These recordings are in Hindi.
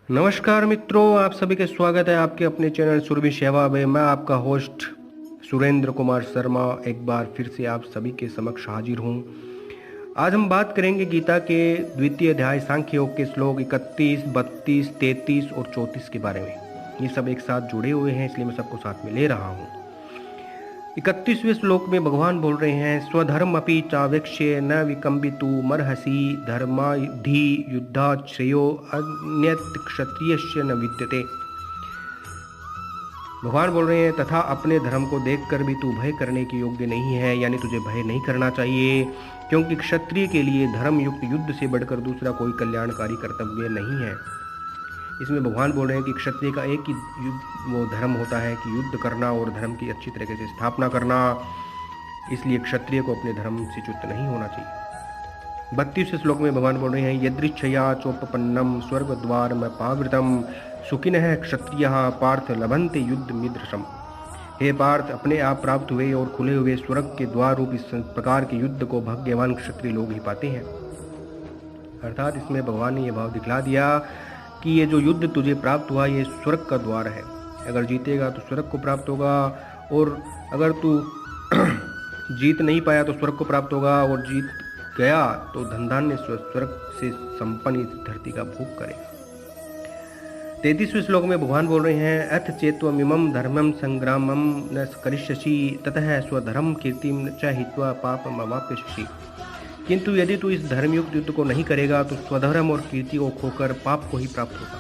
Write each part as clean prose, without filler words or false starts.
नमस्कार मित्रों, आप सभी का स्वागत है आपके अपने चैनल सुरभि सेवा में। मैं आपका होस्ट सुरेंद्र कुमार शर्मा एक बार फिर से आप सभी के समक्ष हाजिर हूँ। आज हम बात करेंगे गीता के द्वितीय अध्याय सांख्य योग के श्लोक 31, 32, 33 और 34 के बारे में। ये सब एक साथ जुड़े हुए हैं, इसलिए मैं सबको साथ में ले रहा हूँ। 31वें श्लोक में भगवान बोल रहे हैं, स्वधर्म अपि चावेक्ष्य न विकम्बितु मर्हसि धर्माधि युद्धात् श्रेयो अन्यत् क्षत्रियस्य न विद्यते। भगवान बोल रहे हैं, तथा अपने धर्म को देखकर भी तू भय करने के योग्य नहीं है, यानी तुझे भय नहीं करना चाहिए, क्योंकि क्षत्रिय के लिए धर्म युक्त युद्ध से बढ़कर दूसरा कोई कल्याणकारी कर्तव्य नहीं है। इसमें भगवान बोल रहे हैं कि क्षत्रिय का एक ही वो धर्म होता है कि युद्ध करना और धर्म की अच्छी तरीके से स्थापना करना, इसलिए क्षत्रिय को अपने धर्म से च्युत नहीं होना चाहिए। 32वें श्लोक में भगवान बोल रहे हैं, यदृच्छया चोपपन्नम स्वर्ग द्वार में पावृतम सुखिनः क्षत्रियः पार्थ लभन्ते युद्ध मिद्रशम। हे पार्थ, अपने आप प्राप्त हुए और खुले हुए स्वर्ग के द्वार रूप इस प्रकार के युद्ध को भाग्यवान क्षत्रिय लोग ही पाते हैं। अर्थात इसमें भगवान ने यह भाव दिखला दिया कि ये जो युद्ध तुझे प्राप्त हुआ ये स्वर्ग का द्वार है। अगर जीतेगा तो स्वर्ग को प्राप्त होगा, और अगर तू जीत नहीं पाया तो स्वर्ग को प्राप्त होगा, और जीत गया तो धनधान्य स्वर्ग से संपन्न इस धरती का भोग करेगा। 33वें श्लोक में भगवान बोल रहे हैं, अथ चेत्वमिमं धर्मं संग्रामं न करिष्यसि ततः स्वधर्म कीर्तिं च हित्वा पापम अवाप्स्यसि। किंतु यदि तू इस धर्मयुक्त युद्ध को नहीं करेगा तो स्वधर्म और कीर्ति को खोकर पाप को ही प्राप्त होगा।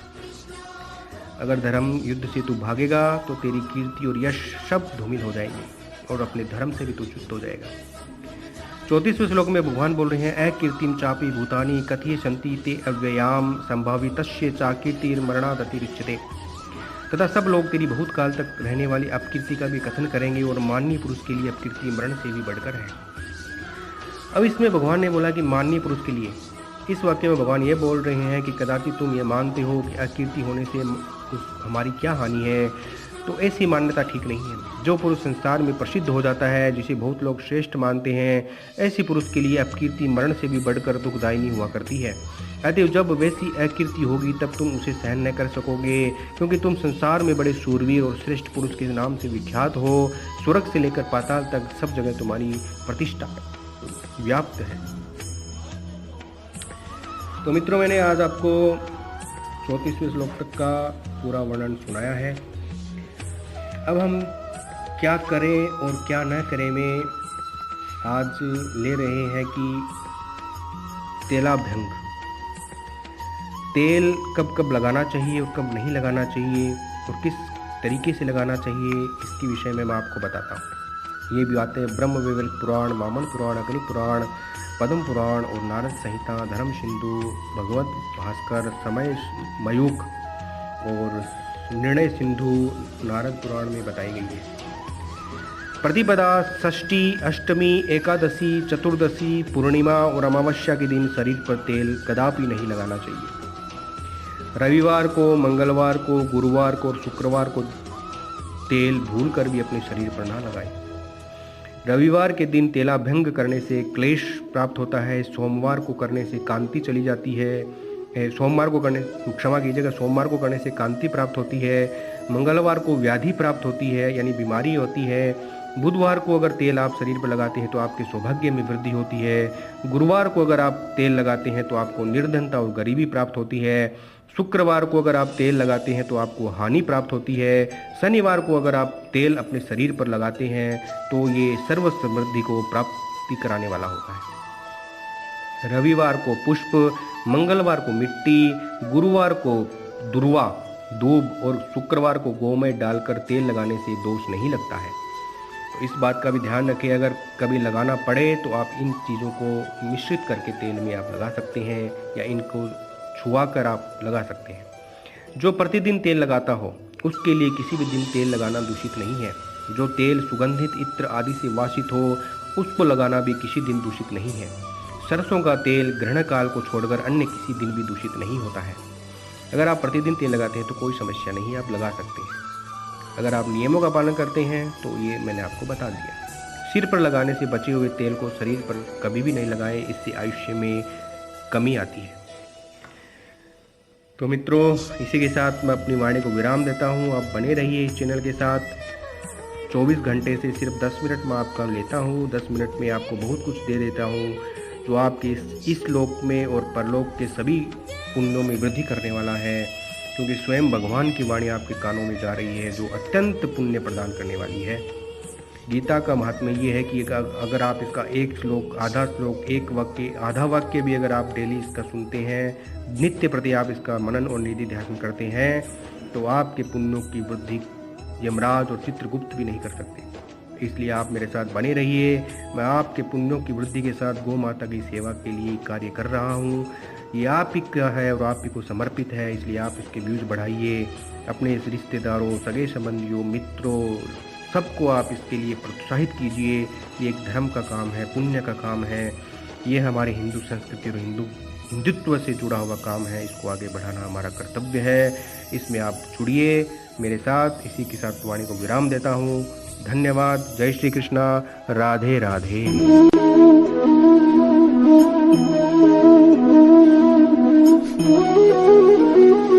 अगर धर्म युद्ध से तू भागेगा तो तेरी कीर्ति और यश सब धूमिल हो जाएंगे और अपने धर्म से भी तू च्युत हो जाएगा। 34वें श्लोक में भगवान बोल रहे हैं, अकीर्तिम चापि भूतानि कथय संति ते अव्ययाम संभावितस्य चा कीर्तिर्मरणादतिरिच्यते। तथा सब लोग तेरी बहुत काल तक रहने वाली अपकीर्ति का भी कथन करेंगे, और माननीय पुरुष के लिए अपकीर्ति मरण से भी बढ़कर है। अब इसमें भगवान ने बोला कि माननीय पुरुष के लिए, इस वाक्य में भगवान ये बोल रहे हैं कि कदाचित तुम ये मानते हो कि अकीर्ति होने से हमारी क्या हानि है, तो ऐसी मान्यता ठीक नहीं है। जो पुरुष संसार में प्रसिद्ध हो जाता है, जिसे बहुत लोग श्रेष्ठ मानते हैं, ऐसी पुरुष के लिए अपकीर्ति मरण से भी बढ़कर दुखदायिनी हुआ करती है। अतएव जब वैसी अकीर्ति होगी तब तुम उसे सहन न कर सकोगे, क्योंकि तुम संसार में बड़े सूरवीर और श्रेष्ठ पुरुष के नाम से विख्यात हो। स्वर्ग से लेकर पाताल तक सब जगह तुम्हारी प्रतिष्ठा व्याप्त है। तो मित्रों, मैंने आज आपको 34वें श्लोक तक का पूरा वर्णन सुनाया है। अब हम क्या करें और क्या न करें में आज ले रहे हैं कि तेलाभ्यंग, तेल कब कब लगाना चाहिए और कब नहीं लगाना चाहिए और किस तरीके से लगाना चाहिए, इसके विषय में मैं आपको बताता हूँ। ये भी आते हैं ब्रह्म वैवर्त पुराण, वामन पुराण, अग्नि पुराण, पद्म पुराण और नारद संहिता, धर्म सिंधु, भगवत भास्कर, समय मयूख और निर्णय सिंधु नारद पुराण में बताई गई है। प्रतिपदा, षष्ठी, अष्टमी, एकादशी, चतुर्दशी, पूर्णिमा और अमावस्या के दिन शरीर पर तेल कदापि नहीं लगाना चाहिए। रविवार को, मंगलवार को, गुरुवार को और शुक्रवार को तेल भूल कर भी अपने शरीर पर ना लगाएं। रविवार के दिन तेलाभ्यंग करने से क्लेश प्राप्त होता है। सोमवार को करने से कांति चली जाती है। सोमवार को करने से कांति प्राप्त होती है। मंगलवार को व्याधि प्राप्त होती है, यानी बीमारी होती है। बुधवार को अगर तेल आप शरीर पर लगाते हैं तो आपके सौभाग्य में वृद्धि होती है। गुरुवार को अगर आप तेल लगाते हैं तो आपको निर्धनता और गरीबी प्राप्त होती है। शुक्रवार को अगर आप तेल लगाते हैं तो आपको हानि प्राप्त होती है। शनिवार को अगर आप तेल अपने शरीर पर लगाते हैं तो ये सर्व समृद्धि को प्राप्ति कराने वाला होता है। रविवार को पुष्प, मंगलवार को मिट्टी, गुरुवार को दुर्वा दूब और शुक्रवार को गोमय डालकर तेल लगाने से दोष नहीं लगता है। तो इस बात का भी ध्यान रखें, अगर कभी लगाना पड़े तो आप इन चीज़ों को मिश्रित करके तेल में आप लगा सकते हैं या इनको छुआ कर आप लगा सकते हैं। जो प्रतिदिन तेल लगाता हो उसके लिए किसी भी दिन तेल लगाना दूषित नहीं है। जो तेल सुगंधित इत्र आदि से वासित हो उसको लगाना भी किसी दिन दूषित नहीं है। सरसों का तेल ग्रहण काल को छोड़कर अन्य किसी दिन भी दूषित नहीं होता है। अगर आप प्रतिदिन तेल लगाते हैं तो कोई समस्या नहीं, आप लगा सकते हैं। अगर आप नियमों का पालन करते हैं तो ये मैंने आपको बता दिया। सिर पर लगाने से बचे हुए तेल को शरीर पर कभी भी नहीं लगाएं, इससे आयुष्य में कमी आती है। तो मित्रों, इसी के साथ मैं अपनी वाणी को विराम देता हूँ। आप बने रहिए इस चैनल के साथ। 24 घंटे से सिर्फ 10 मिनट में आपका लेता हूँ। 10 मिनट में आपको बहुत कुछ दे देता हूँ जो आपके इस लोक में और परलोक के सभी पुण्यों में वृद्धि करने वाला है, क्योंकि स्वयं भगवान की वाणी आपके कानों में जा रही है जो अत्यंत पुण्य प्रदान करने वाली है। गीता का महात्म्य ये है कि अगर आप इसका एक श्लोक, आधा श्लोक, एक वाक्य, आधा वाक्य भी अगर आप डेली इसका सुनते हैं, नित्य प्रति आप इसका मनन और निधि ध्यान करते हैं, तो आपके पुण्यों की वृद्धि यमराज और चित्रगुप्त भी नहीं कर सकते। इसलिए आप मेरे साथ बने रहिए। मैं आपके पुण्यों की वृद्धि के साथ गौ माता की सेवा के लिए कार्य कर रहा हूँ। ये आप ही का है और आप ही को समर्पित है, इसलिए आप इसके व्यूज बढ़ाइए। अपने रिश्तेदारों, सगे संबंधियों, मित्रों, सबको आप इसके लिए प्रोत्साहित कीजिए। ये एक धर्म का काम है, पुण्य का काम है। ये हमारे हिंदू संस्कृति और हिंदुत्व से जुड़ा हुआ काम है। इसको आगे बढ़ाना हमारा कर्तव्य है। इसमें आप जुड़िए मेरे साथ। इसी के साथ वाणी को विराम देता हूँ। धन्यवाद। जय श्री कृष्णा। राधे राधे।